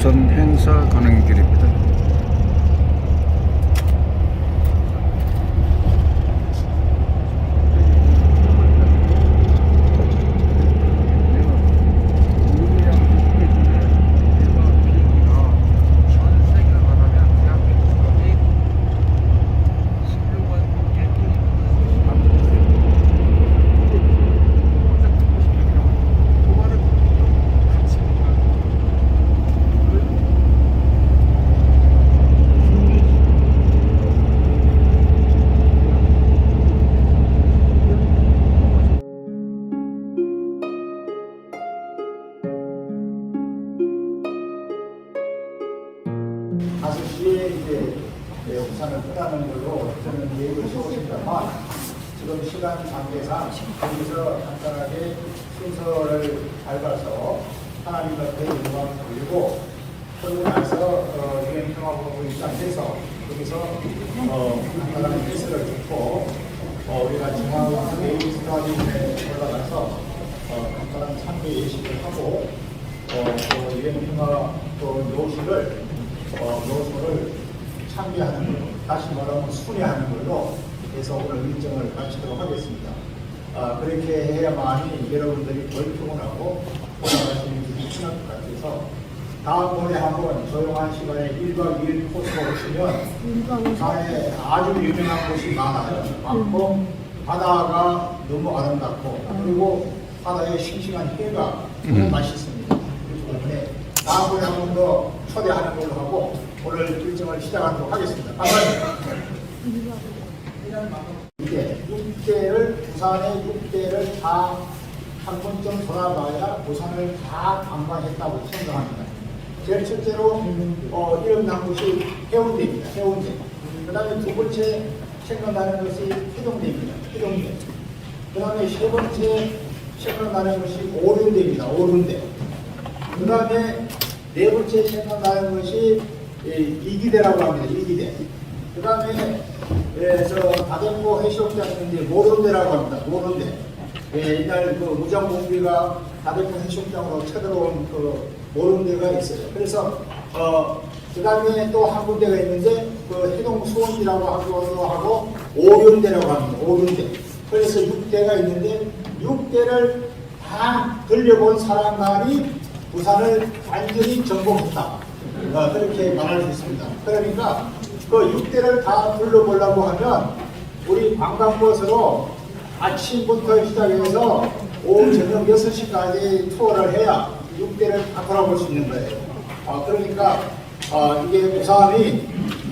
부천 행사 가는 길입니다. 시에 이제 부산을 떠나는 걸로 저는 계획을 세웠습니다만 지금 시간 관계상 여기서 간단하게 순서를 밟아서 하나님 앞에 영광을 돌리고 그러고 나서 유엔평화본부 입장해서 여기서 간단한 메시지를 듣고 우리가 중앙 메인 스타디움에 올라가서 간단한 참배 예식을 하고 유엔평화 노소를 참여하는 걸로, 다시 말하면 순회하는 걸로 해서 오늘 일정을 마치도록 하겠습니다. 그렇게 해야만이 여러분들이 덜 피곤하고 돌아가시는 길이 편할 것 같아서 다음번에 한번 조용한 시간에 1박 2일 코스로 오시면 부산에 아주 유명한 곳이 많고 바다가 너무 아름답고 그리고 바다의 싱싱한 회가 너무 맛있습니다. 그렇기 때문에 다음번에 한 번 더 초대하는 걸로 하고 오늘 일정을 시작하도록 하겠습니다. 감사합니다. 이게 6대를 부산의 6대를 다 한 번쯤 돌아봐야 부산을 다 관광했다고 생각합니다. 제일 첫째로 이름난 곳이 해운대입니다. 해운대. 그 다음에 두 번째 생각나는 것이 해동대입니다. 해동대. 그 다음에 세 번째 생각나는 것이 오륜대입니다. 오륜대. 그 다음에 네 번째 생각나는 것이 이기대라고 합니다. 이기대. 그 다음에 다대포 해수욕장 있는데 모론대라고 합니다. 모론대. 옛날 그 무장공비가 다대포 해수욕장으로 쳐들어온 그 모론대가 있어요. 그래서 그 다음에 또 한 군데가 있는데 그 해동수원이라고 하고 오륜대라고 합니다. 오륜대. 그래서 6대가 있는데 6대를 다 들려본 사람만이 부산을 완전히 정복했다. 그렇게 말할 수 있습니다. 그러니까 그 6대를 다 둘러보려고 하면 우리 관광버스로 아침부터 시작해서 오후 저녁 6시까지 투어를 해야 6대를 다 돌아볼 수 있는 거예요. 그러니까 이게 부산이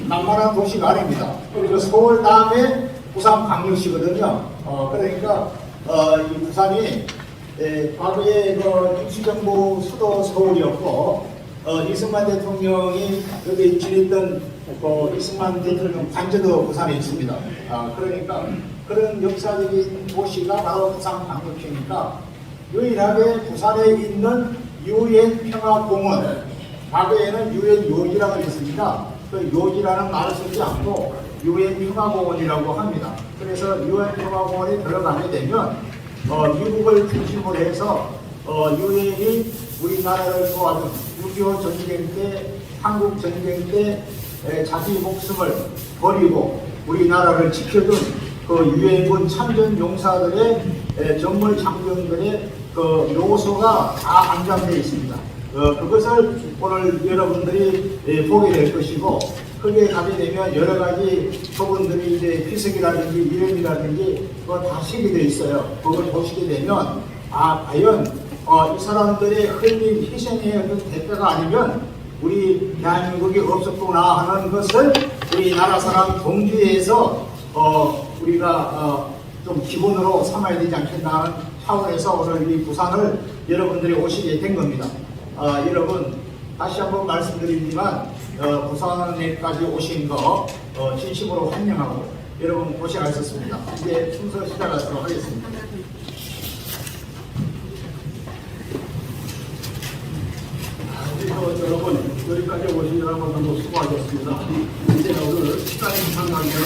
만만한 도시가 아닙니다. 그리고 서울 다음에 부산광역시거든요. 그러니까 이 부산이 과거에 임시정부 수도 서울이었고 이승만 대통령이 여기 지냈던 이승만 대통령 관저도 부산에 있습니다. 그러니까 그런 역사적인 도시가 바로 부산광역시니까 유일하게 부산에 있는 유엔 평화공원, 과거에는 유엔 요지라고 했습니다. 그 요지라는 말을 쓰지 않고 유엔 평화공원이라고 합니다. 그래서 유엔 평화공원에 들어가게 되면 미국을 중심으로 해서 유엔이 우리나라를 도와준 6.25 전쟁 때, 한국 전쟁 때 자기 목숨을 버리고 우리나라를 지켜준 그 유엔군 참전 용사들의 전물 장병들의 그 묘소가 다 안장되어 있습니다. 그것을 오늘 여러분들이 보게 될 것이고 거기에 가게 되면 여러 가지 부분들이 이제 피석이라든지 이름이라든지 그거 다 새겨져 있어요. 그걸 보시게 되면 과연 이 사람들의 흘린 희생의 대가가 아니면 우리 대한민국이 없었구나 하는 것을 우리나라 사람 동지에서 우리가 좀 기본으로 삼아야 되지 않겠나 하는 차원에서 오늘 이 부산을 여러분들이 오시게 된 겁니다. 여러분 다시 한번 말씀드리지만 부산에까지 오신 거 진심으로 환영하고 여러분 고생하셨습니다. 이제 순서 시작하도록 하겠습니다. 여러분 여기까지 오시느라고 너무 수고하셨습니다. 이제 오늘 시간이 상관계로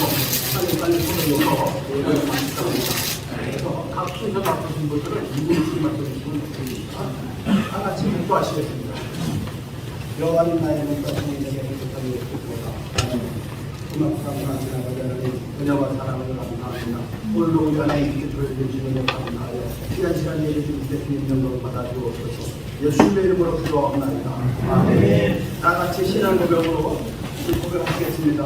빨리 손을 놓고 예배를 마치겠습니다. 그래서 각 순서 맡으신 분들은 2분씩 맡으시면 됩니다. 다 같이 공부하시겠습니다. 여호와는 나의 눈과 성의되게 해주셨다는 것입니다. 고맙사함을 지나가자는 은혜와 사랑을 감사합니다. 오늘도 우리 하나의 기도를 해주시는 감사하여 귀한 시간 예배드릴 때 주님 영광을 받아주옵소서. 예수님의 이름으로 기도합니다. 아멘. 다 같이 신앙 고백으로 고백하겠습니다.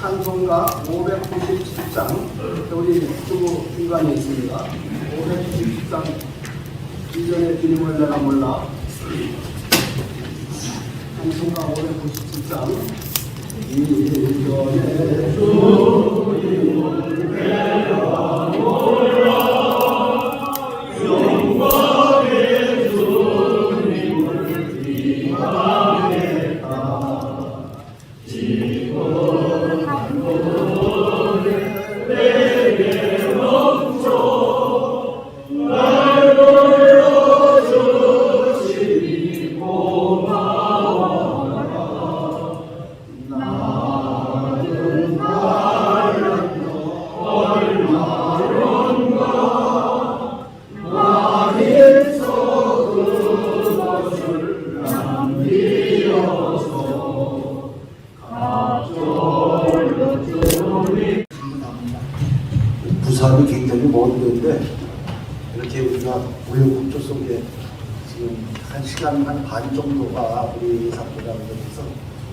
찬송가 597장 우리 유튜브 중간에 있습니다. 597장 이전의 주님을 내가 몰라. 찬송가 597장 이전의 주님을 내가 몰라. 영광의 주님을 비하겠다. 내게 멈춰 날 불러주시니 고마워라. 나는 말랐노 얼마론가 나에서 그것을 남기어서 부산이 굉장히 먼 데인데 이렇게 우리가 우여곡절 속에 지금 1시간 반 정도가 우리 예상보다는 여기서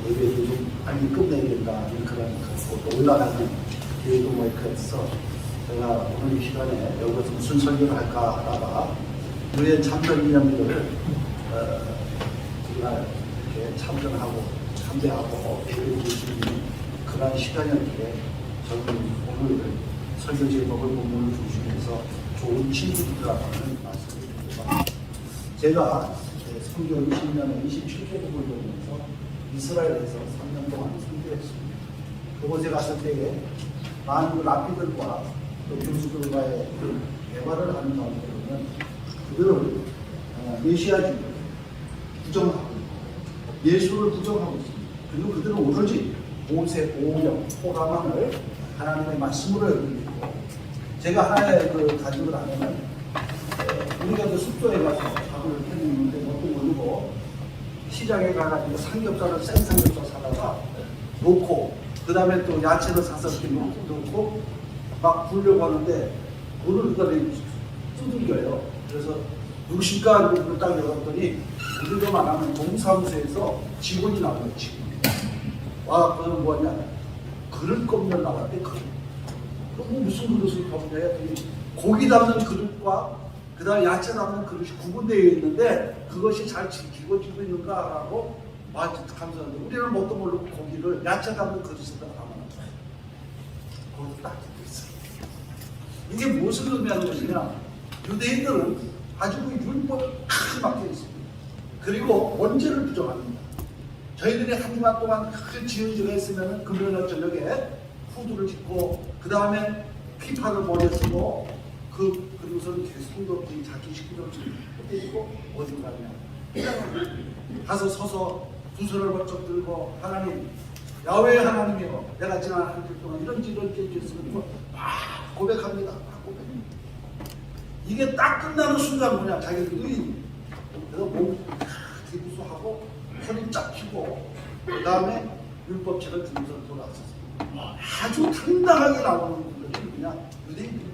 예배를 좀 빨리 끝내야 된다 그런 또 올라가는 계획도 뭐 이렇게 해서 제가 오늘 이 시간에 여기서 무슨 설교를 할까 하다가 우리의 참전 기념일을 우리가 이렇게 참전하고 참배하고 예배를 드리는 그런 시간이었기에 저는 오늘 설교 제목을 본문을 중심해서 좋은 친구들이라고는 말씀을 드립니다. 제가 선교 20년에 27개국을 돌면서 이스라엘에서 3년 동안 선교했습니다. 그곳에 갔을 때에 많은 라피들과 또 교수들과의 대화를 하는 가운데는 그들을 메시아주의를 부정하고 있고 예수를 부정하고 있습니다. 그리고 그들은 오로지 모세, 오경, 호라만을 하나님의 말씀으로 여기고 제가 하나의 그 가족을 하면은 우리가 그 숙소에 가서 밥을 해먹는데 뭣도 모르고 시장에 가가지고 삼겹살을 생 삼겹살 사다가 놓고 그 다음에 또 야채를 사서 이렇게 놓고 막 부으려고 하는데 물을 그다음에 두들겨요. 그래서 누구신가 물을 딱 열었더니 우리가 말하면 동사무소에서 직원이 나와요. 직원. 와, 그건 뭐냐? 그릇 꼽는 나왔대. 그릇. 그럼 무슨 그릇을 꼽냐? 고기 담는 그릇과 그 다음에 야채 담는 그릇이 구분되어 있는데 그것이 잘 지키고 있는가라고 감사합니다. 우리는 뭣도 모르고 고기를 야채 담는 그릇에다가 담아놨어요. 거기서 딱 듣고 있어요. 이게 무엇을 의미하는 것이냐? 유대인들은 아주 율법에 크게 막혀 있습니다. 그리고 원죄를 부정합니다. 저희들이 한 주간 동안 크게 지은지가 있으면 금요일 저녁에 후드를 짓고 그 다음에 피파를 머리에 쓰고 그리고서는 성도들이 자기 식구들 떼고 어디 가냐 가서 서서 두 손을 번쩍 들고 하나님 야훼 하나님이여 내가 지난 한 주 동안 이런 짓을 막 고백합니다. 막 고백합니다. 이게 딱 끝나는 순간 뭐냐 자기들이 그래서 몸 기부수하고 허리 쫙 펴고 그 다음에 율법책을 들면서 돌아왔었어요. 아주 당당하게 나오는 분들이 그냥 유대인들이에요.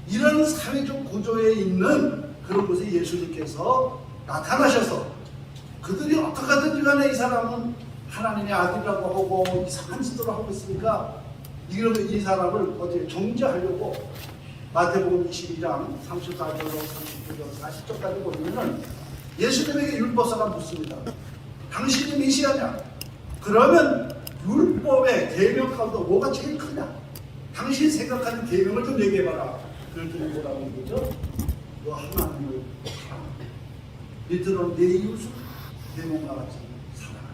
이런 사회적 구조에 있는 그런 곳에 예수님께서 나타나셔서 그들이 어떻게 하든지 간에 이 사람은 하나님의 아들이라고 하고 이상한 짓을 하고 있으니까 이러면 이 사람을 어떻게 정죄하려고 마태복음 22장 34절로 39절 40절까지 보면은 예수님에게 율법사가 묻습니다. 당신이 메시아냐? 그러면 율법의 계명 가운데 뭐가 제일 크냐? 당신이 생각하는 계명을 좀 얘기해봐라. 그랬더니 뭐라고 얘기죠? 너 하나님을 사랑하라. 밑으로는 내 이웃을 내 몸과 같이 사랑하라.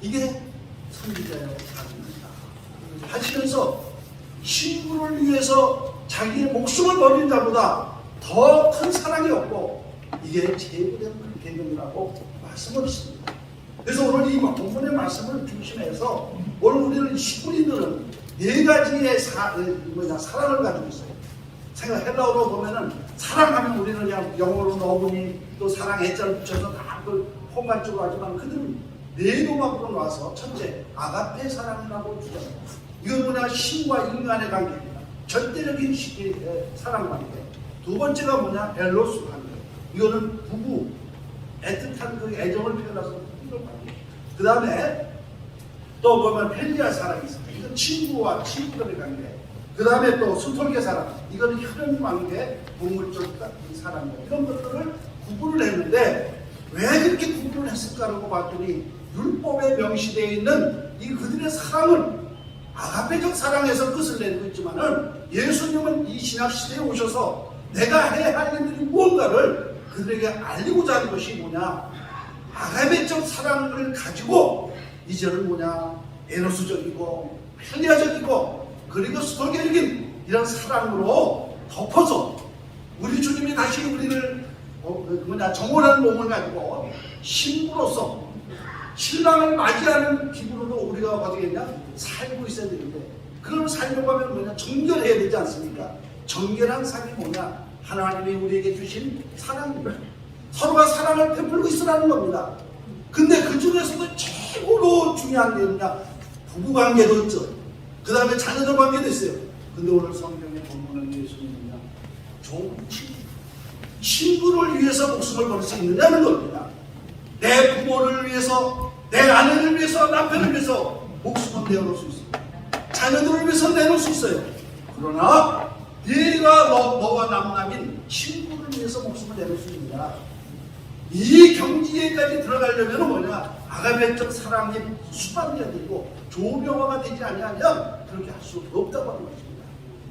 이게 선지자의 사랑입니다. 하시면서 친구를 위해서 자기의 목숨을 버린 자보다 더 큰 사랑이 없고 이게 제일된 계명이라고 말씀을 했습니다. 그래서 오늘 이 본문의 말씀을 중심해서 오늘 우리는 시부리들은 네 가지의 사랑을 가지고 있어요. 헬라어로 보면은 사랑하면 우리는 그냥 영어로 어머니 또 사랑 애자를 붙여서 다 그걸 포괄적으로 하지만 그들은 네 도막으로 나와서 첫째 아가페 사랑이라고 주장합니다. 이건 뭐냐 신과 인간의 관계입니다. 절대적인 사랑 관계. 두 번째가 뭐냐 엘로스 관계. 이거는 부부 애틋한 그 애정을 표현해서 이런 관계. 그 다음에 또 보면 펠리아 사랑이 있습니다. 이건 친구와 친구들의 관계. 그 다음에 또 수톨계 사랑. 이거는 혈연 관계, 동물적 사랑. 이런 것들을 구분을 했는데 왜 그렇게 구분을 했을까라고 봤더니 율법에 명시되어 있는 이 그들의 사랑은 아가페적 사랑에서 끝을 내고 있지만은 예수님은 이 신약시대에 오셔서 내가 해야 할 일들이 무언가를 그들에게 알리고자 하는 것이 뭐냐 아가페적 사랑을 가지고 이제는 뭐냐 에로스적이고 펠리아적이고 그리고 수톨계적인 이런 사랑으로 덮어서 우리 주님이 다시 우리를 정원한 몸을 가지고 신부로서 신랑을 맞이하는 기분으로 우리가 어떻게 했냐 살고 있어야 되는데 그런 살려고 하면 뭐냐 정결해야 되지 않습니까? 정결한 삶이 뭐냐 하나님이 우리에게 주신 사랑입니다. 서로가 사랑을 베풀고 있으라는 겁니다. 근데 그 중에서도 최고로 중요한 게 뭐냐 부부관계도 있죠. 그 다음에 자녀들 관계도 있어요. 근데 오늘 성경의 본문은 예수님이냐 좋은 친구를 위해서 목숨을 걸 수 있느냐는 겁니다. 내 부모를 위해서 내 아내를 위해서 남편을 위해서 목숨을 내놓을 수 있어요. 자녀들을 위해서 내놓을 수 있어요. 그러나 네가 너와 남남인 친구를 위해서 목숨을 내놓을 수 있느냐 이 경지에까지 들어가려면 뭐냐 아가페적 사랑이 수반해야 되고 조명화가 되지 아니하면 그렇게 할 수 없다고 하는 것입니다.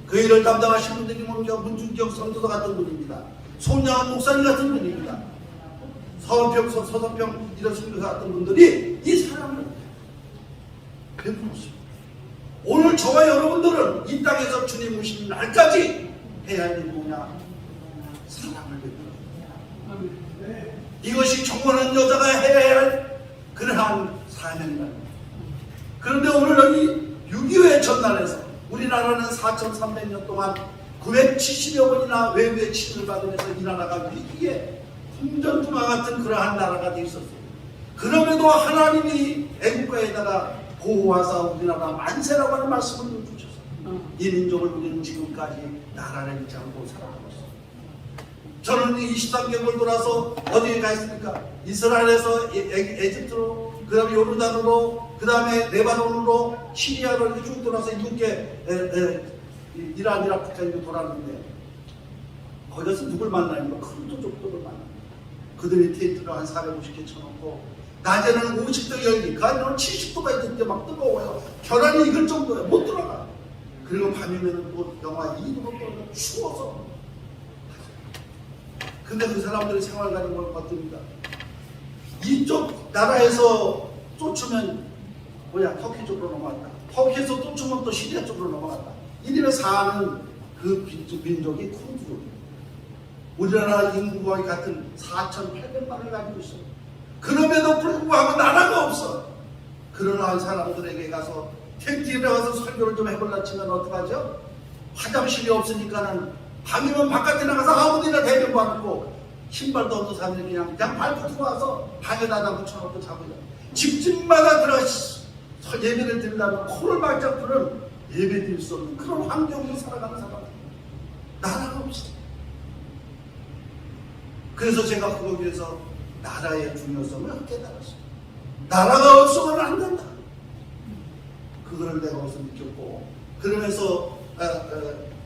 그 일을 담당하신 분들이 먼저 문준경 성도사 같은 분입니다. 손양한 목사님 같은 분입니다. 서선평 이런 성도사 같은 분들이 이 사랑을 베풀었습니다. 오늘 저와 여러분들은 이 땅에서 주님 오시는 날까지 해야 할 일이 뭐냐 사랑을 베풀어. 이것이 정원한 여자가 해야 할 그러한 사명이다. 그런데 오늘 여기 6.25의 전날에서 우리나라는 4,300년 동안 970여 번이나 외부의 침입을 받으면서 이 나라가 위기에 홍전투마 같은 그러한 나라가 되어 있었어요. 그럼에도 하나님이 애국가에다가 보호하사 우리나라 만세라고 하는 말씀을 주셨어요. 이 민족을 우리는 지금까지 나라를 잃지 않고 살아가고 있어요. 저는 23개월 돌아서 어디에 가 있습니까? 이스라엘에서 에집트로, 그 다음에 요르단으로, 그 다음에 레바논으로, 시리아로 이렇게 쭉 돌아서 6개 이란, 이라크까지 돌았는데 거기서 누굴 만나니까 크루도족들을 만납니다. 그들이 텐트를 한 450개 쳐놓고 낮에는 50도 열기, 그 안에는 70도가 있는데 막 뜨거워요. 계란이 익을 정도예요. 못 들어가. 그리고 밤이면은 또 영하 2도로 떨어져 추워서. 근데 그 사람들의 생활관이 뭘 어떻습니까? 이쪽 나라에서 쫓으면 터키 쪽으로 넘어갔다. 터키에서 쫓으면 또 시리아 쪽으로 넘어갔다. 이들에 사는 그 민족이 쿠르드족이에요. 우리나라 인구와 같은 4,800만을 가지고 있어요. 그럼에도 불구하고 나라가 없어. 그러한 사람들에게 가서 텐트에 가서 설교를 좀 해볼라 치면 어떡하죠? 화장실이 없으니까는 밤이면 바깥에 나가서 아무데나 대변 받고 신발도 없는 사람들이 그냥 밟고 들어와서 방에다가 붙여놓고 자고요. 집집마다 들어가서 예배를 드리려면 코를 바짝 부는 예배 드릴 수 없는 그런 환경으로 살아가는 사람. 나라가 없어. 그래서 제가 그거 위해서 나라의 중요성을 깨달았어요. 나라가 없으면 안 된다. 그거를 내가 어디서 느꼈고 그러면서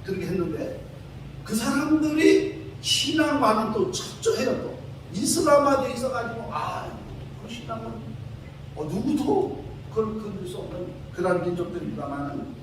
그렇게 했는데 그 사람들이 신앙과는 또 철저해요. 또 이슬람화되어 있어가지고 그 신앙은 누구도 그걸 건들 수 없는 그런 민족들입니다만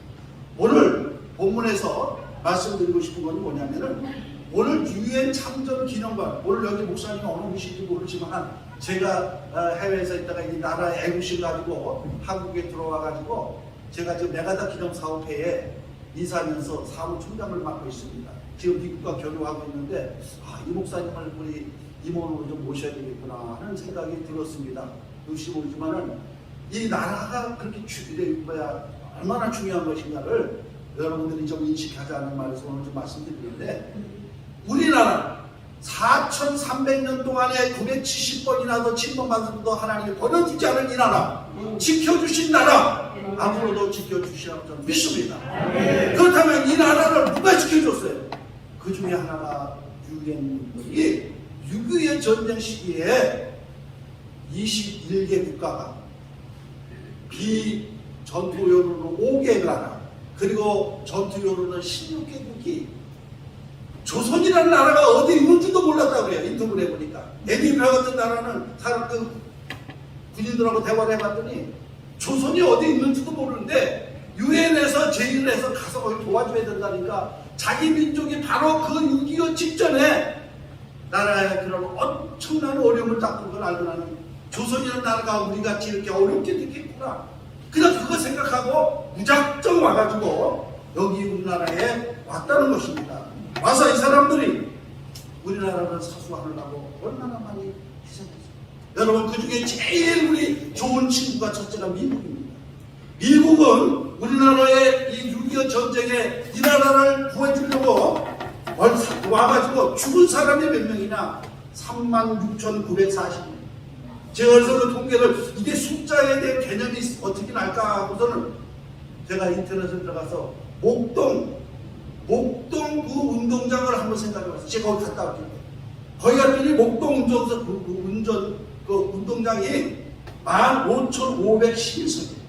오늘 본문에서 말씀드리고 싶은 건 뭐냐면은 오늘 유엔 참전 기념관, 오늘 여기 목사님이 어느 곳인지 모르지만 제가 해외에서 있다가 이 나라의 애국심 가지고 한국에 들어와 가지고 제가 지금 메가다 기념사업회에 이사하면서 사무총장을 맡고 있습니다. 지금 미국과 교류하고 있는데 이 목사님을 우리 임원으로 좀 모셔야 되겠구나 하는 생각이 들었습니다. 역시 모르지만은 이 나라가 그렇게 얼마나 중요한 것인가를 여러분들이 좀 인식하자는 말에서 오늘 좀 말씀드리는데 우리나라 4,300년 동안에 970번이나 더 침범받아도 하나님이 버려주지 않은 이 나라, 지켜주신 나라, 앞으로도 지켜주시라고 저는 믿습니다. 그렇다면 이 나라를 누가 지켜줬어요? 그 중에 하나가 유엔군들이 6.25 전쟁 시기에 21개 국가가 비전투요로는 5개 나라, 그리고 전투요로는 16개국이 조선이라는 나라가 어디 있는지도 몰랐다고 그래요. 인터뷰를 해보니까. 에디베 같은 나라는 사람 군인들하고 대화를 해봤더니 조선이 어디 있는지도 모르는데 유엔에서 제의를 해서 가서 거기 도와줘야 된다니까 자기 민족이 바로 그 6.25 직전에 나라의 그런 엄청난 어려움을 겪은 걸 알고 나는 조선이라는 나라가 우리같이 이렇게 어렵게 느꼈구나. 그냥 그거 생각하고 무작정 와가지고 여기 우리나라에 왔다는 것입니다. 와서 이 사람들이 우리나라를 사수하려고 얼마나 많이 희생했어요. 여러분 그 중에 제일 우리 좋은 친구가 첫째가 미국입니다. 미국은 우리나라의 이 6.25 전쟁에 이 나라를 구해주려고 와가지고 죽은 사람이 몇 명이냐? 36,940명. 제가 그래서 그 통계를 이게 숫자에 대한 개념이 어떻게 날까 하고서는 제가 인터넷에 들어가서 목동 그 운동장을 한번 생각해봤어요. 제가 거기 갔다 왔거든요. 거기 갔더니 목동 운동장이 15,511석이에요.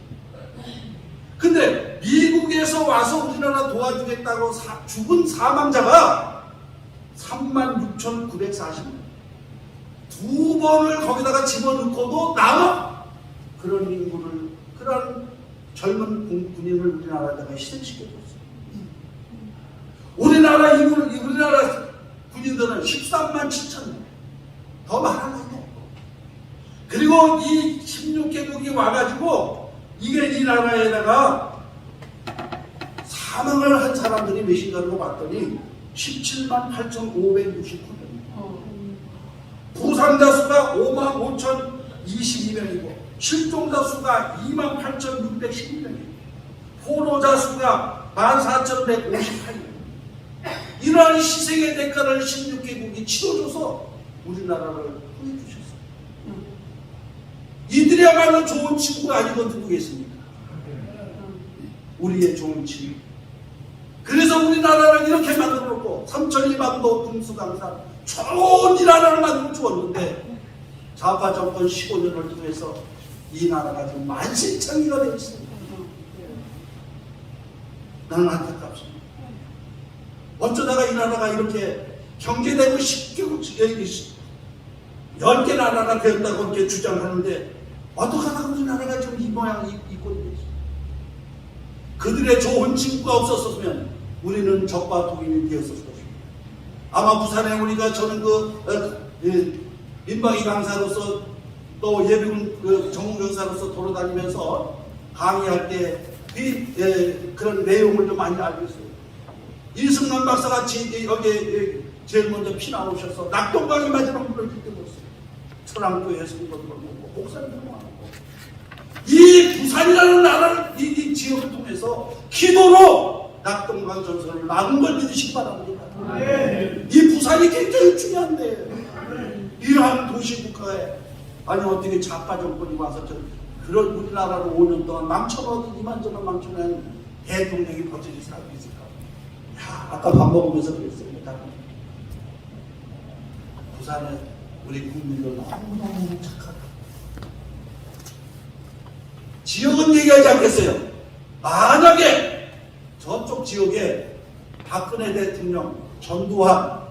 근데 미국에서 와서 우리나라 도와주겠다고 죽은 사망자가 36,940명. 두 번을 거기다가 집어넣고도 남아 그런 인구를, 그런 젊은 군인을 우리나라에다가 희생시켜줬어요. 우리나라 군인들은 13만 7천 명. 더 많아요. 그리고 이 16개국이 와가지고 이게 이 나라에다가 사망을 한 사람들이 몇인가로 봤더니 17만 8,569명. 부상자 수가 55,022명이고 실종자 수가 28,612명이고 포로자 수가 14,158명. 이러한 희생의 대가를 16개국이 치러줘서 우리나라를 구해주셨어요. 이들이야말로 좋은 친구가 아니고 누구겠습니까? 우리의 좋은 친구. 그래서 우리나라를 이렇게 만들어놓고 삼천리반도 금수강산 좋은 이 나라를 만들어 주었는데 좌파 정권 15년을 통해서 이 나라가 지금 만신창이가 되어 있습니다. 나는 안타깝습니다. 어쩌다가 이 나라가 이렇게 경제되고 10개 나라가 되었다고 이렇게 주장하는데 어떻게 하다가 우리나라가 지금 이 모양이 있고 있습니다. 그들의 좋은 친구가 없었으면 우리는 적과 독인이 되었을 것입니다. 아마 부산에 우리가 저는 민방위 강사로서 또 예비군 전문교사로서 돌아다니면서 강의할 때 그런 내용을 좀 많이 알고 있어요. 이승만 박사같이 여기에 제일 먼저 피 나오셔서 낙동강이 마지막 물을 뜯겨먹었어요. 천안교에서 이것도 먹고 목사님도 많고 이 부산이라는 나라를 이 지역을 통해서 기도로 낙동강 전선을 막은 걸 믿으시기 바랍니다. 이 부산이 굉장히 중요한데 이러한 도시국가에 아니 어떻게 좌파 정권이 와서 그런 우리나라를 5년 동안 망쳐놓은 이만저만 망쳐놓은 대통령이 버티지 살고 있을까? 아까 밥 먹으면서 그랬습니다. 부산에 우리 국민들 너무너무 착하다. 지역은 얘기하지 않겠어요. 만약에 저쪽 지역에 박근혜 대통령, 전두환,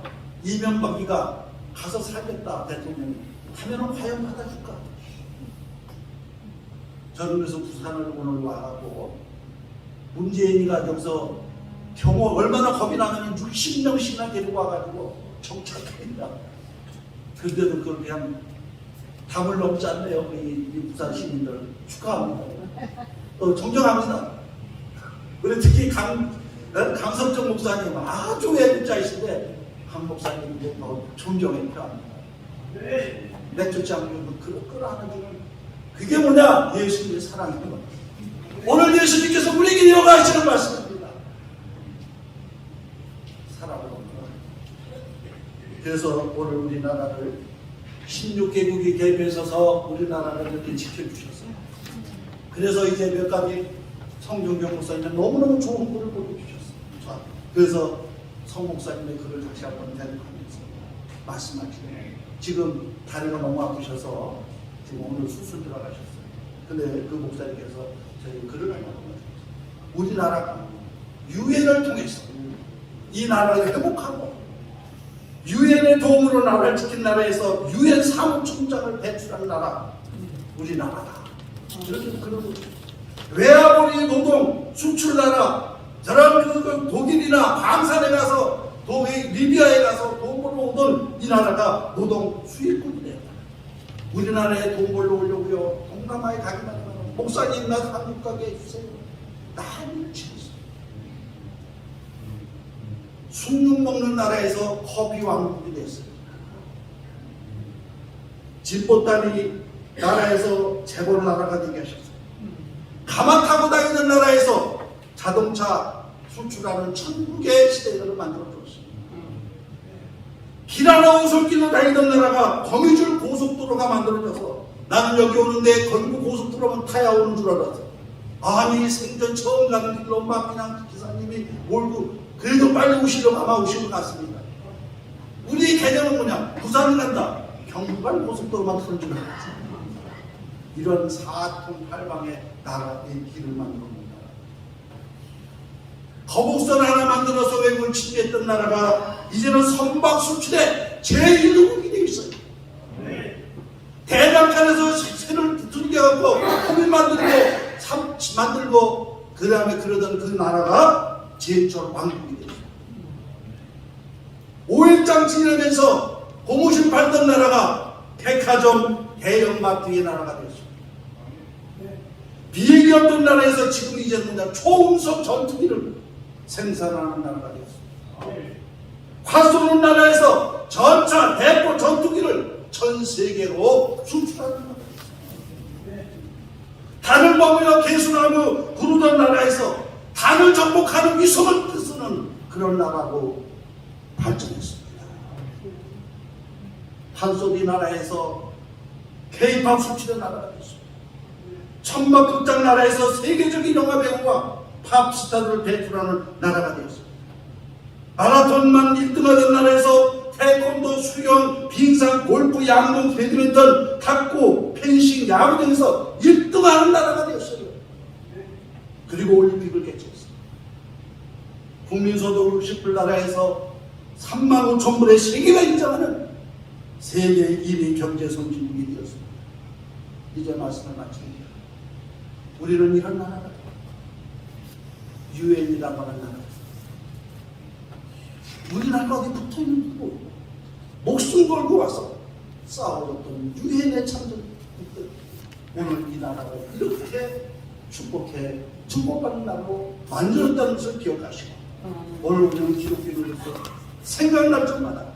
이명박이가 가서 살겠다 대통령이 하면은 과연 받아줄까? 저는 그래서 부산을 오늘 와갖고 문재인이가 여기서 경호 얼마나 겁이 나면 60명씩이나 데리고 와가지고 정착합니다. 근데도 그걸 그냥 답을 넘지 않네요. 이 부산 시민들 축하합니다. 존경합니다. 그리고 특히 강성정 목사님 아주 애국자이신데 강 목사님도 더 존경해 필요합니다. 맥주 장로도 그러하는 중은 그게 뭐냐? 예수님의 사랑인 것. 오늘 예수님께서 우리에게 이어가시는 말씀입니다. 사랑으로. 그래서 오늘 우리나라를 16개국이 개입해서서 우리나라를 이렇게 지켜주셨어요. 그래서 이제 몇 가지 성경경 목사님은 너무너무 좋은 글을 보여주셨어요. 그래서 성 목사님의 글을 다시 한번 대독하면서 말씀하시네요. 지금 다리가 너무 아프셔서 지금 오늘 수술 들어가셨어요. 근데 그 목사님께서 저희 글을 하나 보내주셨어요. 우리나라가 유엔을 통해서 이 나라를 회복하고 유엔의 도움으로 나라를 지킨 나라에서 유엔 사무총장을 배출한 나라 우리나라다. 이렇게 그러고 외화벌이 노동 수출 나라 저런 그 독일이나 방산에 가서 리비아에 가서 돈 벌러 오던 이 나라가 노동 수입국이래요. 우리나라에 돈 벌러 오려고요. 동남아에 가기만 하면 목사님 나 한국 가게 해주세요. 난리를 치고 있어요. 숭늉 먹는 나라에서 커피 왕국이 됐어요. 집보따리 나라에서 재벌 나라가 되게 하셨어요. 가마 타고 다니는 나라에서 자동차 수출하는 천국의 시대를 만들어줬어요. 길 하나 오솔길로 다니던 나라가 거미줄 고속도로가 만들어져서 나는 여기 오는데 걸고 고속도로만 타야 오는 줄 알았어. 아니 생전 처음 가는 길로 막 그냥 기사님이 몰고 그래도 빨리 오시려고 아마 오시고 갔습니다. 우리 개념은 뭐냐? 부산을 간다. 경부간 고속도로만 타는 줄 알았어. 이런 사통팔방의 나라의 길을 만듭니다. 거북선 하나 만들어서 외국을 침략했던 나라가 이제는 선박 수출에 제1국이 되어 있어요. 대장간에서 새를 들겨갖고 호밀 만들고 그 다음에 그러던 그 나라가 제철 왕국이 되었어요. 5일장 지내면서 고무신 팔던 나라가 백화점 대형마트의 나라가 되었어요. 비행기 없던 나라에서 지금 이제는 초음속 전투기를 생산하는 나라가 되었습니다. 화 쏘는 나라에서 전차, 대포, 전투기를 전 세계로 수출하는 나라가 되었습니다. 단을 먹으며 개수나무 부르던 나라에서 단을 정복하는 위성을 쓰는 그런 나라로 발전했습니다. 한소리 나라에서 K-팝 수출의 나라가 되었습니다. 천막극장 나라에서 세계적인 영화 배우와 팝스타를 배출하는 나라가 되었습니다. 마라톤만 1등하던 나라에서 태권도, 수영, 빙상, 골프, 양궁, 배드민턴, 탁구, 펜싱, 야구 등에서 1등하는 나라가 되었어요. 그리고 올림픽을 개최했습니다. 국민소득 60불 나라에서 3만 5천 불의 세계가 인정하는 세계 1위 경제선진국이 되었습니다. 이제 말씀을 마칩니다. 우리는 이런 나라가 유엔이라고 하는 나라. 우리나라가 어디 붙어있는 거고 목숨 걸고 와서 싸워줬던 유엔의 참전국들 오늘 이 나라를 이렇게 축복받는 나라로 만들었다는 것을 기억하시고 오늘 우리는 기독교인으로서 생각날 적마다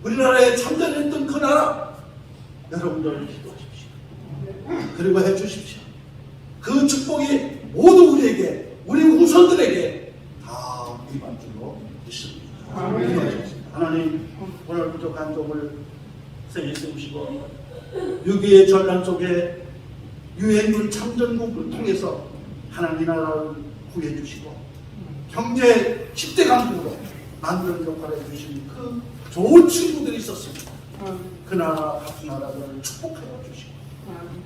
우리나라에 참전했던 그 나라 여러분들 기도하십시오. 그리고 해주십시오. 그 축복이 모두 우리에게 우리 후손들에게 다 임할 줄로 믿습니다. 하나님 오늘 부족한 쪽을 세우시고 6.25의 전란 속에 유엔군 참전국을 통해서 하나님 나라를 구해주시고 경제 10대 강국으로 만드는 역할을 해주신 그 좋은 친구들이 있었습니다. 그 나라 같은 나라들을 축복하여 주시고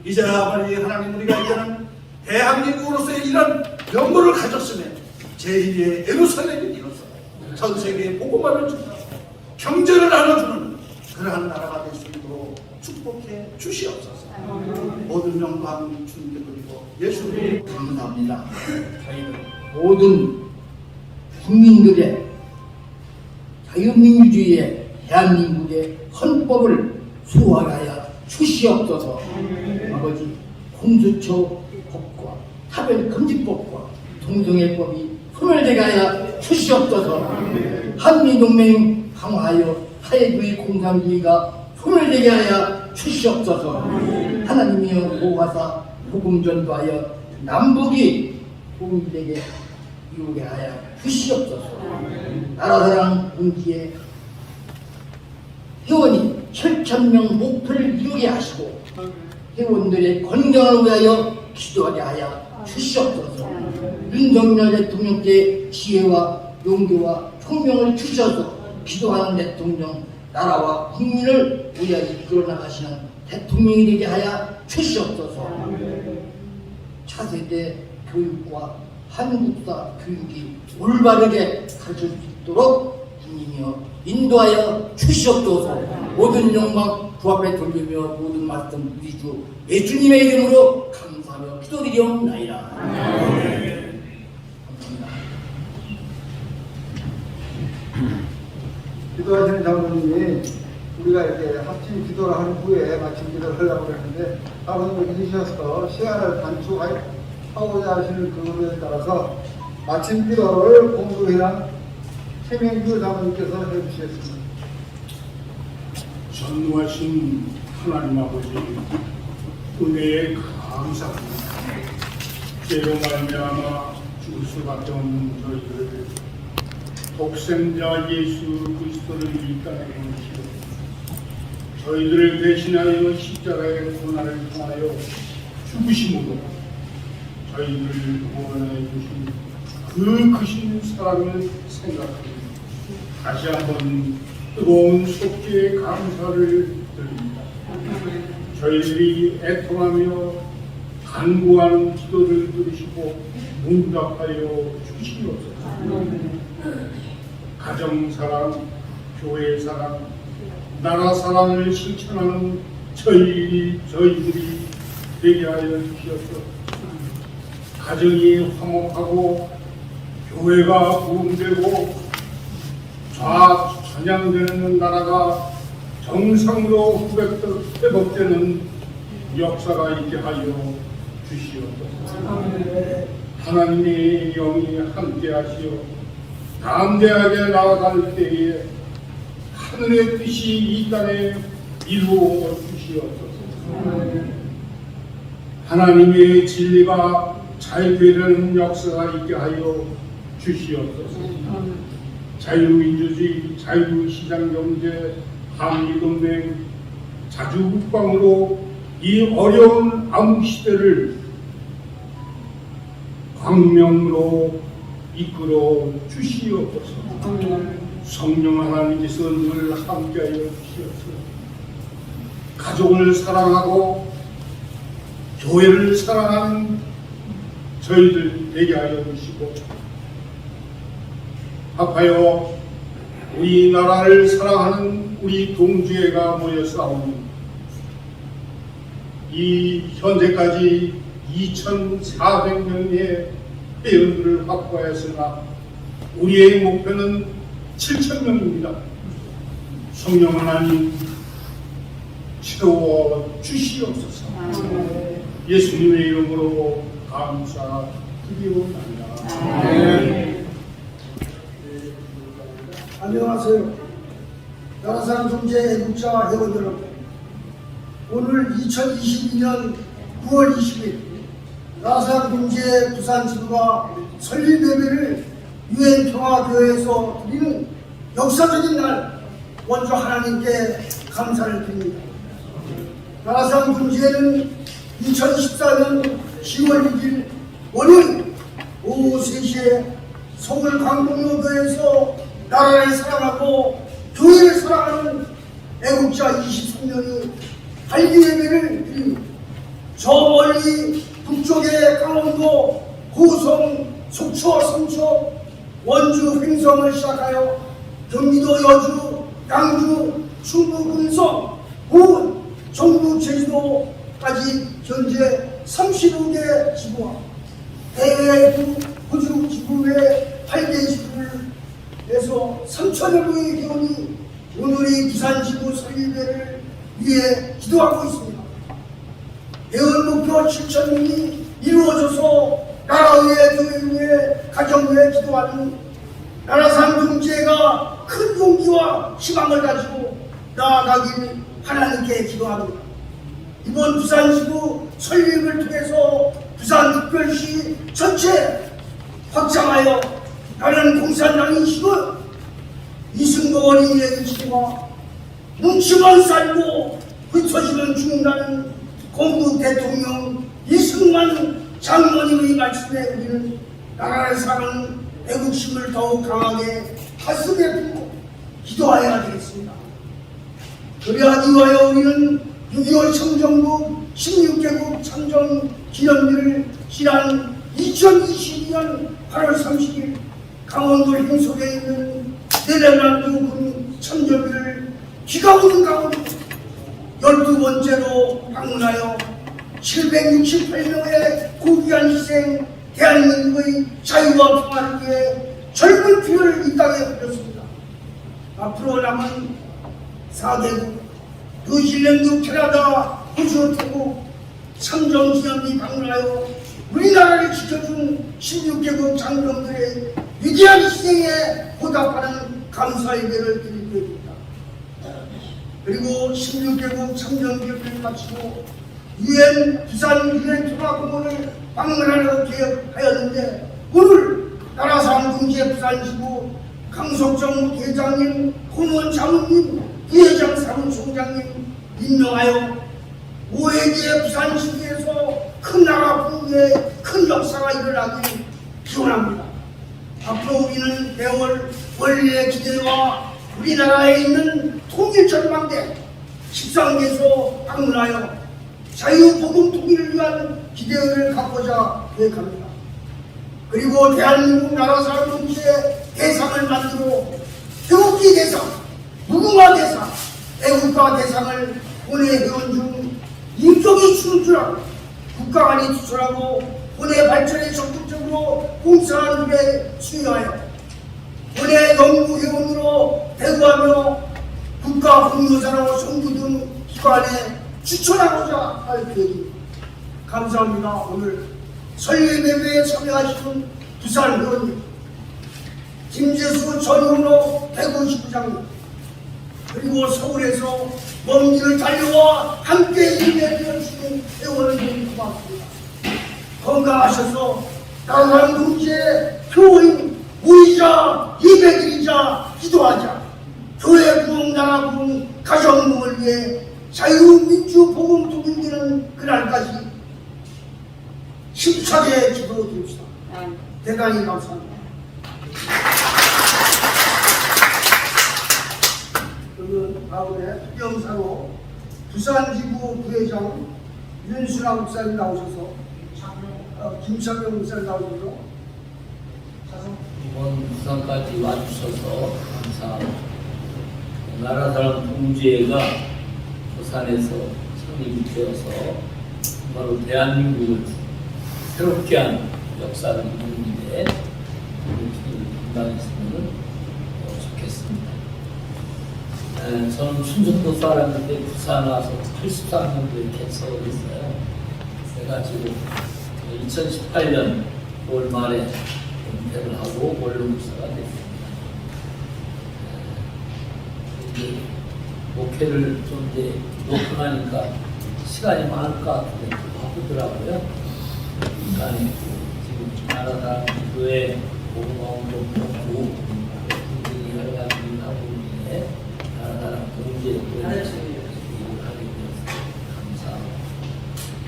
이제 아버지 하나님 우리가 이제는 대한민국으로서의 이런 연구를 가졌으면 제1의 예루살렘이 이뤄서 전 세계에 복음화를 준다. 경제를 나눠주는 그러한 나라가 될 수 있도록 축복해 주시옵소서. 모든 영광 주님께 드리고 예수님 감사합니다. 저희는 모든 국민들의 자유민주주의의 대한민국의 헌법을 수호하여 주시옵소서. 아버지 공수처 법과 차별금지법과 동성애법이 소멸되게 하여 주시옵소서. 한미동맹 강화하여 사회주의 공산주의가 소멸되게 하여 주시옵소서. 하나님이여 보호하사 복음 전도하여 남북이 통일되게 이루게 하여 주시옵소서. 나라사랑 공지의 회원이 7,000명 목표를 이루게 하시고 회원들의 건강을 위하여 기도하게 하여 주시옵소서. 윤석열 대통령께 지혜와 용기와 총명을 주셔서 기도하는 대통령, 나라와 국민을 위하여 이끌어 나가시는 대통령이 되게 하여 주시옵소서. 차세대 교육과 한국사 교육이 올바르게 가르칠 수 있도록 주님이여 인도하여 주시옵소서. 모든 영광 주 앞에 돌리며 모든 말씀 우리 주 예수님의 이름으로 감사하며 기도드리옵나이다. 감사합니다. 기도하시는 장로님이 우리가 이렇게 합심 기도를 한 후에 마침 기도를 하려고 했는데 아버님을 이주셔서 시간을 단축하고자 하시는 그 의도에 따라서 마침 기도를 공부해야 최명규 장로님께서 해주시겠습니다. 전능하신 하나님 아버지 은혜에 감사합니다. 죄로 말미암아 죽을 수밖에 없는 저희들을 독생자 예수 그리스도를 이 땅에 보내시고 저희들을 대신하여 십자가의 고난을 통하여 죽으심으로 저희들을 구원해 주신 그 크신 사랑을 생각합니다. 다시 한번 뜨거운 속죄의 감사를 드립니다. 저희들이 애통하며 간구하는 기도를 들으시고 응답하여 주시옵소서. 가정사랑, 교회사랑, 나라사랑을 실천하는 저희들이 되게 하여 주시옵소서. 가정이 화목하고 교회가 부흥되고 전향되는 나라가 정상으로 회복되는 역사가 있게 하여 주시옵소서. 하나님의 영이 함께하시어 담대하게 나아갈 때에 하늘의 뜻이 이 땅에 이루어 주시옵소서. 하나님의 진리가 잘 되는 역사가 있게 하여 주시옵소서. 자유민주주의, 자유시장경제, 한미동맹, 자주국방으로 이 어려운 암시대를 광명으로 이끌어 주시옵소서. 성령 하나님께서 늘 함께하여 주시옵소서. 가족을 사랑하고 교회를 사랑하는 저희들 되게 하여 주시고 합하여 우리나라를 사랑하는 우리 동지회가 모여 싸우는 이 현재까지 2,400명의 회원들을 확보하였으나 우리의 목표는 7,000명입니다. 성령 하나님 채워 주시옵소서. 예수님의 이름으로 감사드리옵나이다. 안녕하세요. 나라사랑 종제 애국자 회원 여러분, 오늘 2022년 9월 20일 나라사랑 종제 부산 지부가 설립 예배를 유엔 평화교회에서 드리는 역사적인 날, 먼저 하나님께 감사를 드립니다. 나라사랑 종제는 2014년 10월 6일 월요일 오후 3시에 서울 광복로교에서 나라를 사랑하고 교회를 사랑하는 애국자 23명이 발기 예배를 드립니다. 저 멀리 북쪽의 강원도, 고성, 속초, 성초, 원주, 횡성을 시작하여 경기도 여주, 양주, 충북, 음성, 고은, 전국 제주도까지 현재 35개 지구와 대외 호주 지구 외 8개 지구를 해서 3천여 명의 회원이 오늘의 부산지구 설립회를 위해 기도하고 있습니다. 회원 목표 7,000명이 이루어져서 나라의 교회에 가정에 기도하는 나라상 동지회가 큰 용기와 희망을 가지고 나아가길 하나님께 기도합니다. 이번 부산지구 설립을 통해서 부산특별시 전체 확장하여 다른 공산당 인식을 이승복 어린이의 인식과 뭉치면 살고 흩어지면 죽는다는 건국 대통령 이승만 장로님의 말씀에 우리는 나라를 사랑하는 애국심을 더욱 강하게 가슴에 품고 기도해야 되겠습니다. 그래야 이와여 우리는 6.25 청정국 16개국 창정 기념일을 지난 2022년 8월 30일 강원도 행속에 있는 네덜란드 군 천정일을 비가 오는 가운데 12번째로 방문하여 768명의 고귀한 희생 대한민국의 자유와 평화를 위해 젊은 피를 이 땅에 흘렸습니다. 앞으로 남은 4개국 뉴질랜드, 캐나다, 호주, 태국 창정기념일 방문하여 우리나라를 지켜준 16개국 장병들의 위대한 희생에 보답하는 감사의 예를 드리고 있습니다. 그리고 16개국 창정기념일을 마치고 UN 부산 유엔 평화공원을 방문하러 계획하였는데 오늘 나라상 동지의 부산지구 강석정 회장님, 고문 자문님, 부회장 사무총장님 임명하여 5회기의 부산시기에서 큰 나라 부흥의 큰 역사가 일어나길 기원합니다. 앞으로 우리는 대월 원리의 기대와 우리나라에 있는 통일전망대 13개소 방문하여 자유복음 통일을 위한 기대를 갖고자 계획합니다. 그리고 대한민국 나라사람 동지의 대상을 만들어 태극기 대상, 무궁화 대상, 애국가 대상을 본회 회원 중 인격이 충실하고 국가 간이 투철하고 본회 발전에 적극적으로 봉사하는 일에 수여하여 본회 연구 회원으로 대구하며 국가 공로자로 정부 등 기관에 추천하고자 할 계획입니다. 감사합니다. 오늘 설립예배에 참여하시는 부산 의원님, 김재수 전현호 대구지부장님, 그리고 서울에서 먼 길을 달려와 함께 예배드려주신 회원님 고맙습니다. 건강하셔서 나라랑 동지의 교인 모이자, 예배드리자, 기도하자. 교회 부흥, 나라 부흥, 가정 부흥을 위해 자유민주 복음 통일되는 그날까지 힘차게 기도드립시다. 대단히 감사합니다. 그러면 다음에 특경사로 부산지구 부회장 윤순아 목사님 나오셔서 김창명 목사님 나오셔서 이번 부산까지 와주셔서 감사합니다. 나라사랑 동지회가 부산에서 성립이 되어서 바로 대한민국을 새롭게 한 역사를 이루는데 감당했으면 좋겠습니다. 저는 충청도 사람인데 부산 와서 83년도에 개척을 했어요. 그래가지고 2018년 5월 말에 은퇴를 하고 원로목사가 됐습니다. 목회를 좀 이제 놓고 나니까 시간이 많을 것 같은데 바쁘더라고요. 그러니까 지금 나라당 교회 복음화운동 보고 굉장히 여러 가지 일을 하고 있는데 나라당 동지에 하게 되어서 감사합니다.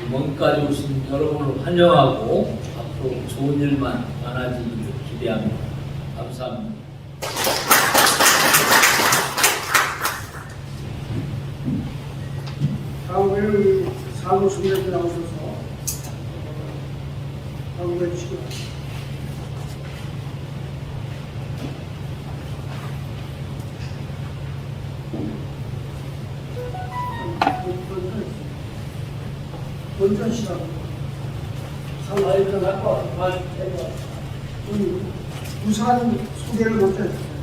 이번까지 오신 여러분을 환영하고 앞으로 좋은 일만 많아지기를 기대합니다. 감사합니다. 다음에는 사무총장님 나오셔서 방문해 주시기 바랍니다. 원전시라고 상하이전 할거 해봐. 부산 소개를 못했어요.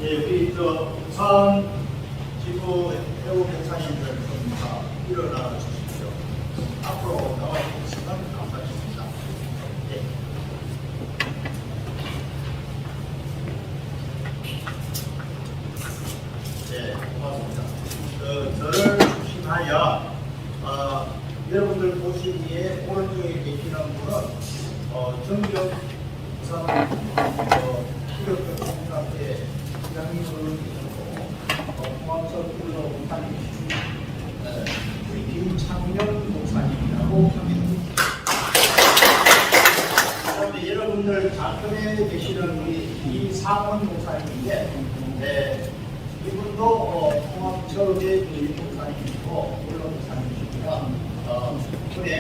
예, 우리 부산 지구 해우 행사님들 좀 다 일어나 주십시오. 앞으로 나와 주시면 감사하겠습니다. 예. 네, 고맙습니다. 저를 중심하여 여러분들 보시기에 오른쪽에 계시는 분은 정경 부산 기독교 공사회 시장님으로 계시고 공항철 꿀로 목사님 계시고 우리 김창년 목사님이라고 합니다. 그다음에 여러분들 좌편에 계시는 우리 이상원 목사님인데 이분도 공항철의 목사님이고 물론 목사님이시고요. 이번에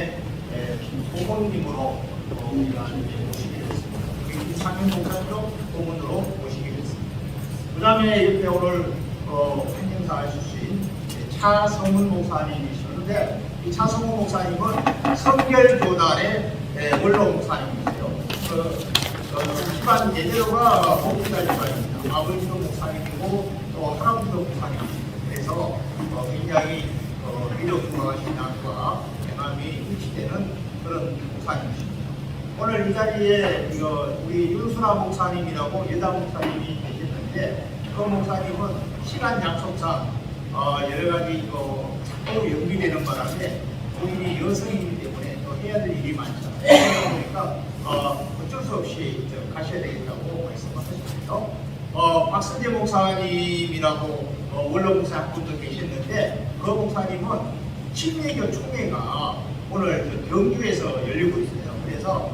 고문님으로 우리가 모시게 됐습니다. 우리 이상현 목사님도 고문으로 모시게 됐습니다. 그 다음에 이렇게 오늘 행사 해주신 차성훈 목사님이시는데 이 차성훈 목사님은 성결교단의 원로 목사님이세요. 집안 예대로가 목사 집안입니다. 아버지도 목사님이고 또 할아버지도 목사님이시고 그래서 굉장히 미력과 신앙과 대남이 일치되는 그런 목사님이십니다. 오늘 이 자리에 우리 윤순아 목사님이라고 여자 목사님이 계셨는데 그 목사님은 시간 약속상 여러 가지 자꾸 연기되는 바람에 본인이 여성이기 때문에 또 해야 될 일이 많잖아요. 그러다 보니까 어쩔 수 없이 가셔야 되겠다고 말씀하셨습니다. 박선재 목사님이라고 원로 목사 한 분도 계셨는데 그 목사님은 침례교 총회가 오늘 경주에서 열리고 있어요. 그래서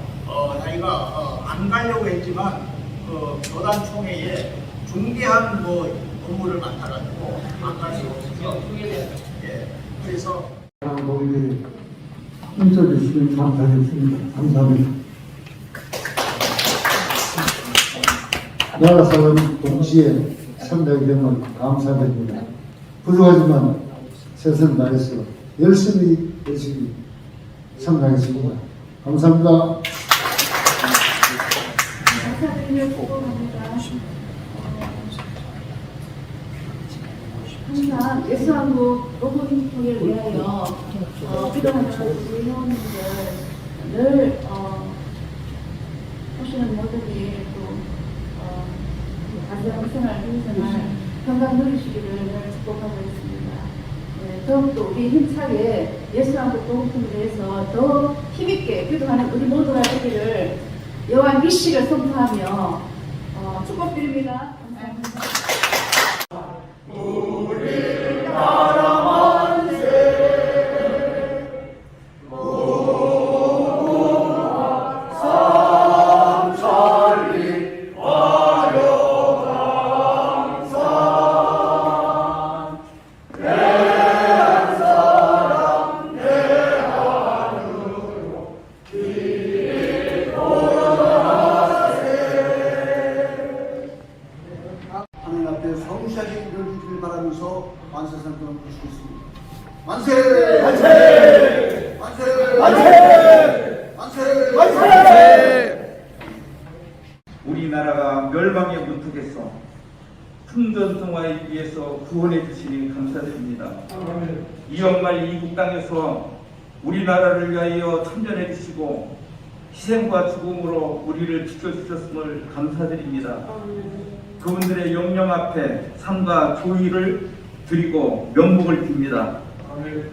자기가 안 가려고 했지만 그 교단 총회에 중대한 업무를 맡아가지고 안 갈 수가 없어서 예, 그래서 우리 힘써주시면 감사하겠습니다. 감사합니다. 나라 사람 동시에 참여하게 되면 감사드립니다. 부족하지만 최선을 다해서 열심히 참여하겠습니다. 감사합니다. 감사드리며 축복합니다. 항상 예수한국 로봇인통을 위하여 기도하는 우리 회원님들 늘 오시는 모두들이 또 가정 생활, 행생활 건강 누리시기를 늘 축복하고 있습니다. 네, 더욱더 우리 힘차게 예수한국 로봇인통에 대해서 더 힘있게 기도하는 우리 모두가 되기를 여호와 미시를 선포하며 축복드립니다. 감사합니다. 하늘 앞에 성실하게 이루어지길 바라면서 만세상을 부르시겠습니다. 만세! 만세! 만세! 만세! 만세! 만세! 우리나라가 멸망에 못하겠어 풍전통화에 위해서 구원해 주시니 감사드립니다. 이 연말 이국 땅에서 우리나라를 위하여 참전해 주시고 희생과 죽음으로 우리를 지켜주셨음을 감사드립니다. 그분들의 영령 앞에 상과 조의를 드리고 명복을 빕니다.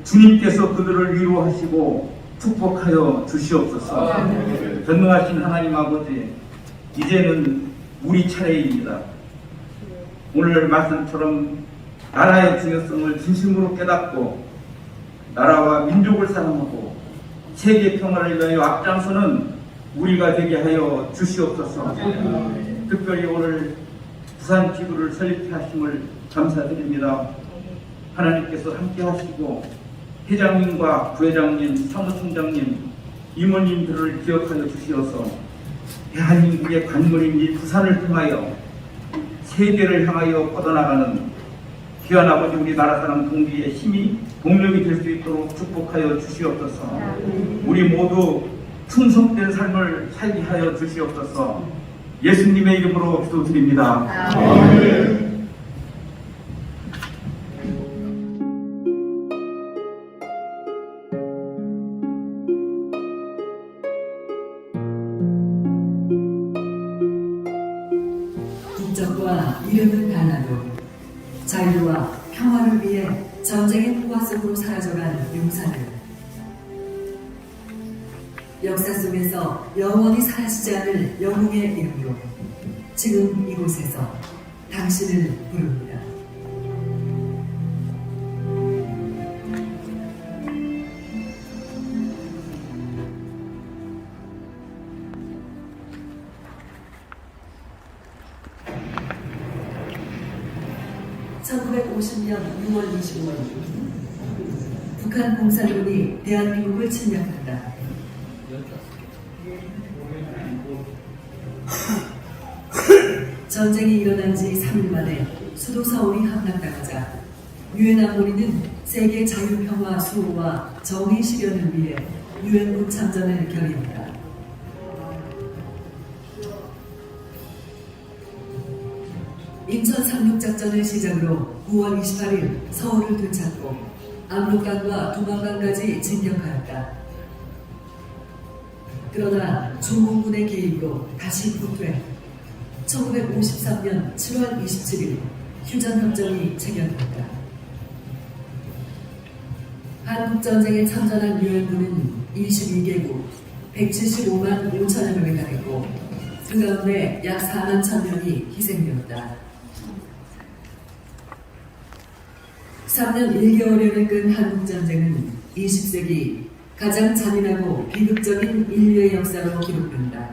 주님께서 그들을 위로하시고 축복하여 주시옵소서. 전능하신 하나님 아버지, 이제는 우리 차례입니다. 오늘 말씀처럼 나라의 중요성을 진심으로 깨닫고 나라와 민족을 사랑하고 세계 평화를 위하여 앞장서는 우리가 되게 하여 주시옵소서. 특별히 오늘 부산 기구를 설립해 하심을 감사드립니다. 하나님께서 함께 하시고 회장님과 부회장님, 사무총장님, 임원님들을 기억하여 주시어서 대한민국의 관문인 이 부산을 통하여 세계를 향하여 뻗어나가는 귀한 아버지 우리나라 사람 동기의 힘이 동력이 될 수 있도록 축복하여 주시옵소서. 우리 모두 충성된 삶을 살게 하여 주시옵소서. 예수님의 이름으로 기도드립니다. 아멘. 국적과 이름은 달라도 자유와 평화를 위해 전쟁의 포화 속으로 사라져간 용사들, 역사 속에서 영원히 사라지지 않을 영웅의 이름으로 지금 이곳에서 당신을 부릅니다. (1950년 6월 25일) 북한 공산군이 대한민국을 침략한다. 전쟁이 일어난 지 3일 만에 수도 서울이 함락당하자 유엔 안보리는 세계 자유평화 수호와 정의 실현을 위해 유엔군 참전을 결의한다. 인천 상륙작전을 시작으로 9월 28일 서울을 되찾고 압록강과 두만강까지 진격하였다. 그러나 중공군의 개입으로 다시 후퇴 1953년 7월 27일 휴전협정이 체결됐다. 한국전쟁에 참전한 유엔군은 22개국 175만 5천여 명에 달했고 그 가운데 약 4만 1,000명이 희생되었다. 3년 1개월여를 끈 한국전쟁은 20세기 가장 잔인하고 비극적인 인류의 역사로 기록된다.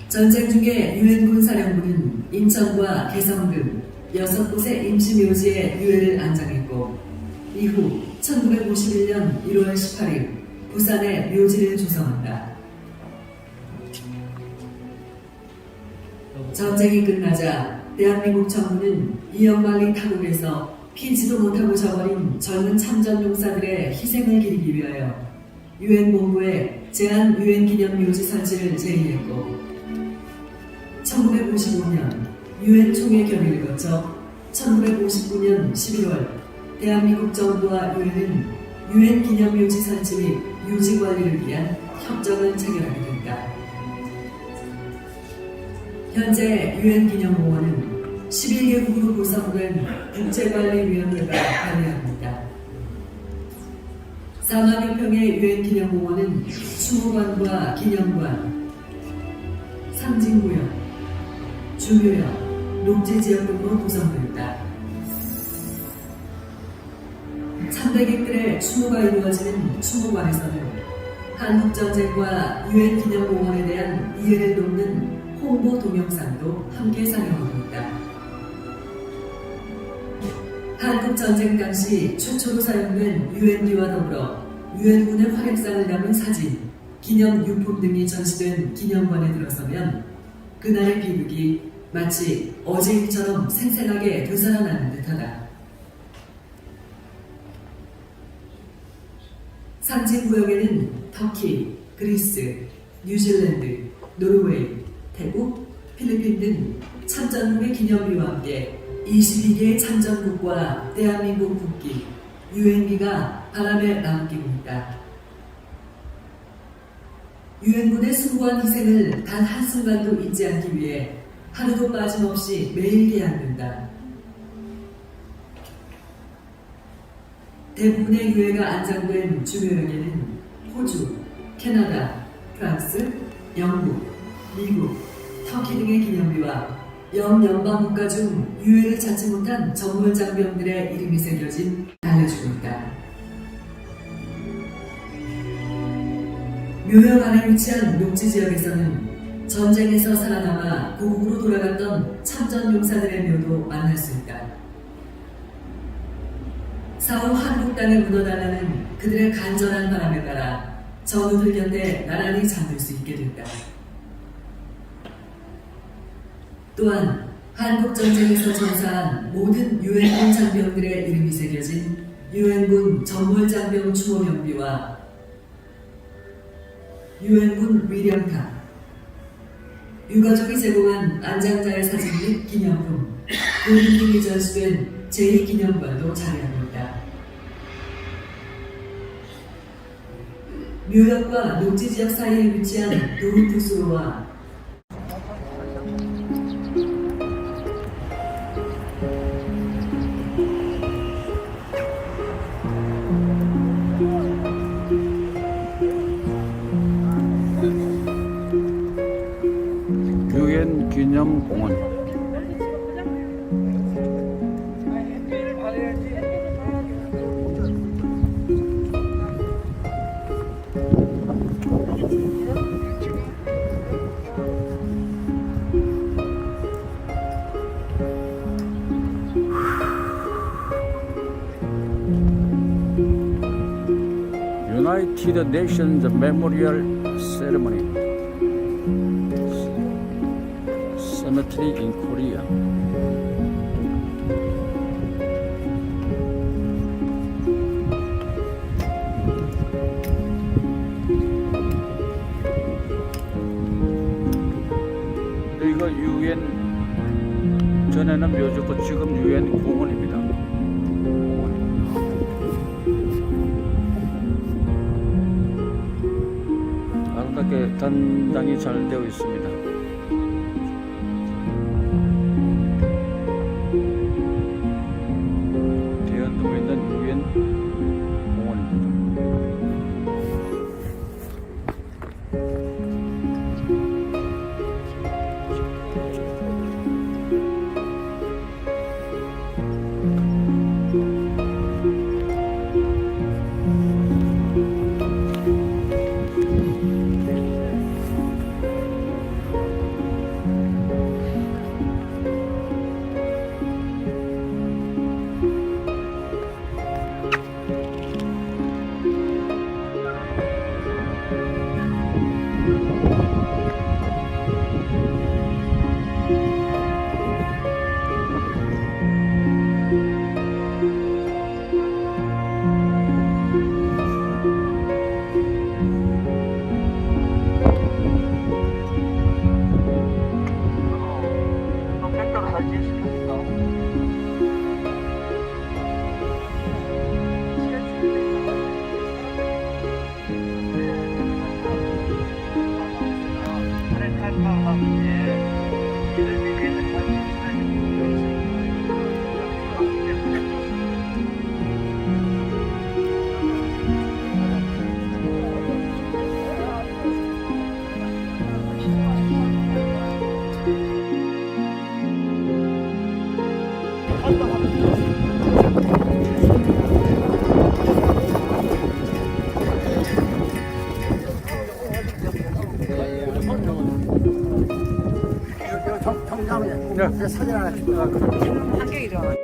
전쟁 중에 유엔군 사령부는 인천과 개성 등 6곳의 임시묘지에 유해를 안장했고 이후 1951년 1월 18일 부산에 묘지를 조성한다. 전쟁이 끝나자 대한민국 정부는 이영만리 타국에서 피지도 못하고 저버린 젊은 참전용사들의 희생을 기리기 위하여 유엔 본부에 제한 유엔 기념 묘지 설치를 제의했고 1955년 유엔 총회 결의를 거쳐 1959년 11월 대한민국 정부와 유엔은 유엔 기념묘지 설치 및 유지 관리를 위한 협정을 체결하게 된다. 현재 유엔 기념공원은 11개국으로 구성된 국제관리위원회가 관리합니다. 4만여 평의 유엔 기념공원은 추모관과 기념관, 상징구역, 주묘역, 녹지지역 등으로 구성되었다. 참배객들의 추모가 이루어지는 추모관에서는 한국전쟁과 유엔 기념공원에 대한 이해를 돕는 홍보 동영상도 함께 상영하고 있다. 한국전쟁 당시 최초로 사용된 유엔기와 더불어 유엔군의 활약상을 담은 사진, 기념 유품 등이 전시된 기념관에 들어서면 그날의 비극이 마치 어제 일처럼 생생하게 되살아나는 듯하다. 상징구역에는 터키, 그리스, 뉴질랜드, 노르웨이, 태국, 필리핀 등 참전국의 기념비와 함께 22개의 참전국과 대한민국 국기, 유엔기가 바람에 남기고 있다. 유엔군의 숭고한 희생을 단 한순간도 잊지 않기 위해 하루도 빠짐없이 매일 개항된다. 대부분의 유해가 안장된 주묘역에는 호주, 캐나다, 프랑스, 영국, 미국, 터키 등의 기념비와 영연방국가 중 유해를 찾지 못한 정몰장병들의 이름이 새겨진 알려주고 있다. 묘역 안에 위치한 녹지지역에서는 전쟁에서 살아남아 고국으로 돌아갔던 참전 용사들의 묘도 만날 수 있다. 사후 한국 땅을 묻어달라는 그들의 간절한 바람에 따라 전우들 곁에 나란히 잠들 수 있게 됐다. 또한 한국전쟁에서 전사한 모든 유엔군 장병들의 이름이 새겨진 유엔군 전몰장병 추모명비와 유엔군 위령탑, 유가족이 제공한 안장자의 사진 및 기념품, 군인 등이 전시된 제2기념관도 자리하고 있다. 묘역과 녹지지역 사이에 위치한 노후투수로와 유엔 기념공원. United Nations Memorial Ceremony Cemetery in Korea. 이거 유엔 전에는 묘지고 지금 유엔 공원입니다. 아름답게 단장이 잘 되어 있습니다. 대연동에 있는 유엔 공원입니다. 사진 하나 찍어.